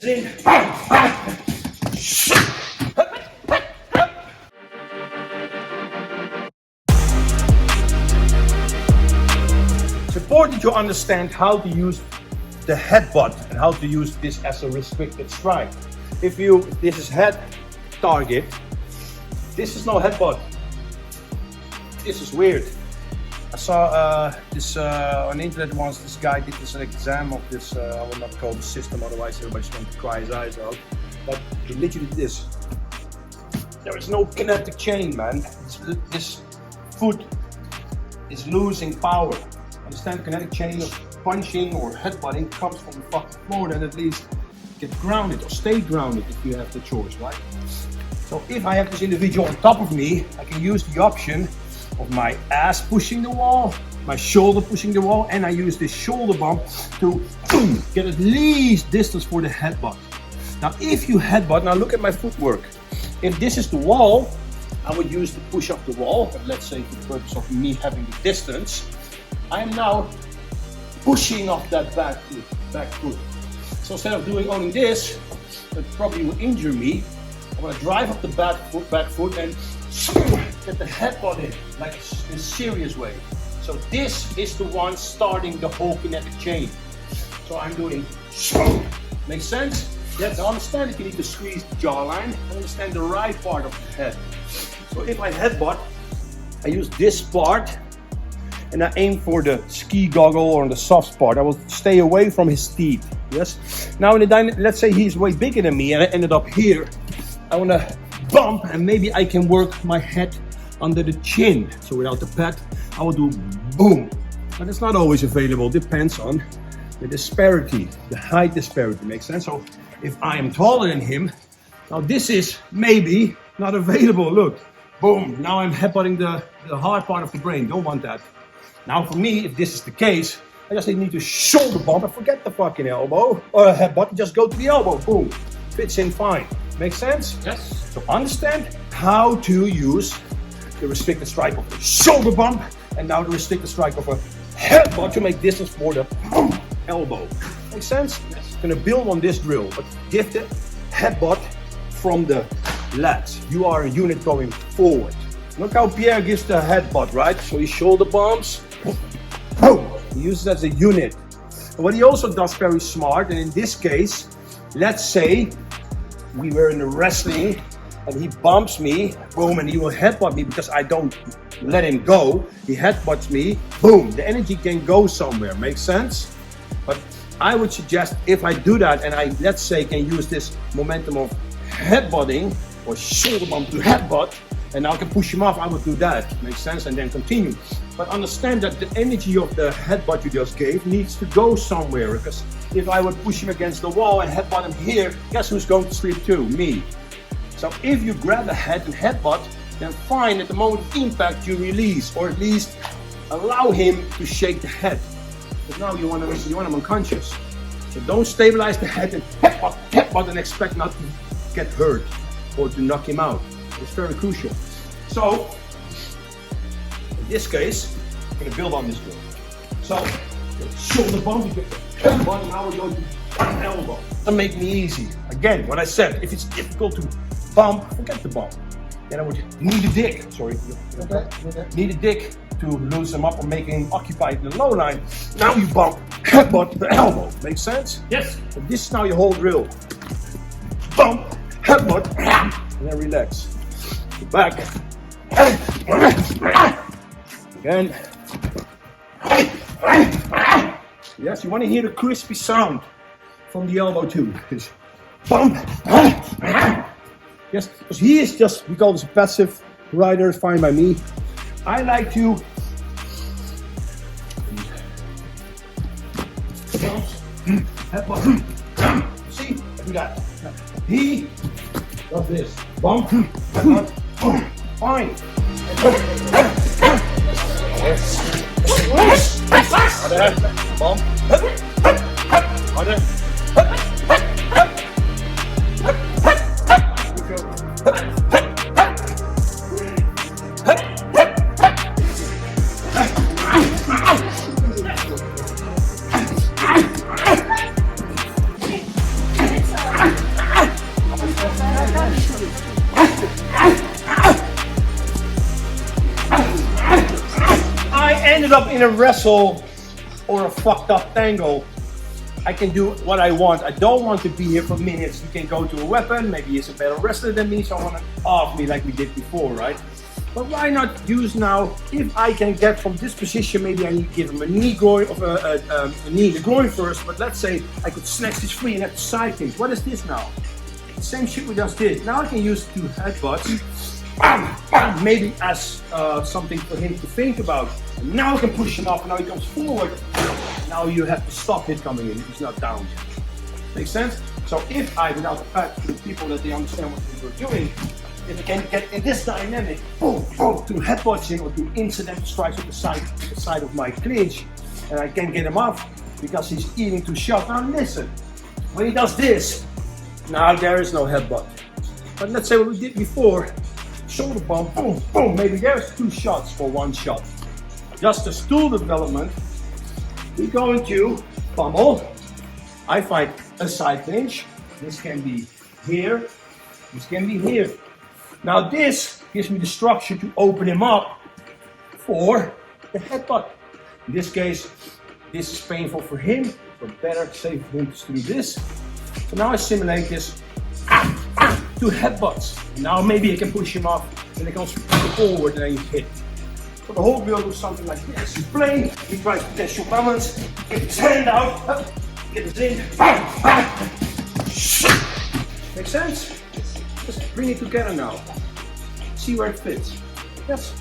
It's important to understand how to use the headbutt and how to use this as a restricted strike. This is head target, this is no headbutt. This is weird. I saw this on the internet once. This guy did this an exam of this. I will not call the system, otherwise everybody's going to cry his eyes out. But he literally did this. There is no kinetic chain, man. This foot is losing power. Understand? Kinetic chain of punching or headbutting comes from the fucking floor. Then at least get grounded or stay grounded if you have the choice, right? So if I have this individual on top of me, I can use the option of my ass pushing the wall, my shoulder pushing the wall, and I use this shoulder bump to get at least distance for the headbutt. Now if you headbutt, now look at my footwork. If this is the wall, I would use the push up the wall, but let's say for the purpose of me having the distance, I am now pushing off that back foot. So instead of doing only this, that probably will injure me, I'm gonna drive up the back foot and get the headbutt in, like in a serious way. So this is the one starting the whole kinetic chain. So I'm doing, makes sense? Yes, I understand if you need to squeeze the jawline, I understand the right part of the head. So if I headbutt, I use this part and I aim for the ski goggle or the soft spot. I will stay away from his teeth, yes? Now in the let's say he's way bigger than me and I ended up here. I wanna bump and maybe I can work my head under the chin. So without the pad, I will do boom. But it's not always available, depends on the disparity, the height disparity, makes sense? So if I am taller than him, now this is maybe not available, look. Boom, now I'm headbutting the hard part of the brain, don't want that. Now for me, if this is the case, I just need to shoulder bump and forget the fucking elbow or a headbutt, just go to the elbow, boom. Fits in fine. Make sense? Yes. So understand how to use the restricted strike of the shoulder bump and now the restricted strike of a headbutt to make distance for the elbow. Make sense? Yes. I'm gonna build on this drill, but give the headbutt from the lats. You are a unit going forward. Look how Pierre gives the headbutt, right? So he shoulder bumps, he uses it as a unit. And what he also does very smart, and in this case, let's say we were in the wrestling and he bumps me, boom, and he will headbutt me because I don't let him go. He headbutts me, boom, the energy can go somewhere, makes sense? But I would suggest if I do that and I, let's say, can use this momentum of headbutting or shoulder bump to headbutt, and now I can push him off, I would do that, makes sense, and then continue. But understand that the energy of the headbutt you just gave needs to go somewhere, because if I would push him against the wall and headbutt him here, guess who's going to sleep too? Me. So if you grab the head and headbutt, then fine, at the moment of impact you release, or at least allow him to shake the head. But now you want him unconscious. So don't stabilize the head and headbutt and expect not to get hurt or to knock him out. It's very crucial. So in this case, I'm going to build on this drill. So shoulder bump, you get the headbutt, and now we're going to elbow. That make me easy. Again, what I said, if it's difficult to bump, forget the bump. Then I would need a dick. Sorry. Need a dick to loosen him up or make him occupy the low line. Now you bump, headbutt the elbow. Make sense? yes. So this is now your whole drill. Bump, headbutt, and then relax. Back. Again. Yes, you want to hear the crispy sound from the elbow too. Bump. Yes, because he is just, we call this a passive rider, fine by me. I like to headbutt. See, I do that. He does this. Bump, headbutt, fine. Bump, in a wrestle or a fucked up tangle, I can do what I want. I don't want to be here for minutes. You can go to a weapon. Maybe he's a better wrestler than me, so I want to off me like we did before, right? But why not use now, if I can get from this position, maybe I need to give him a knee groin, of a knee in the groin first, but let's say I could snatch this free and have to side things. What is this now? Same shit we just did. Now I can use 2 headbutts, maybe as something for him to think about. And now I can push him off, and now he comes forward. Now you have to stop him coming in, he's not down. Make sense? So if I, without the fact to people that they understand what we're doing, if I can get in this dynamic, boom, boom, to headbutting or to incidental strikes with the side of my clinch, and I can get him off because he's eating 2 shots. Now listen, when he does this, now there is no headbutt. But let's say what we did before, shoulder bump, boom, boom, maybe there's 2 shots for 1 shot. Just as tool development, we're going to pummel. I find a side clinch. This can be here, this can be here. Now this gives me the structure to open him up for the headbutt. In this case, this is painful for him, but better safe for him to do this. So now I simulate this 2 headbutts. Now maybe I can push him off and it comes forward and then you hit. So the whole drill do something like this. He's playing, he tries to test your balance, get his hand out, get his in. Make sense? Just bring it together now. See where it fits. Yes.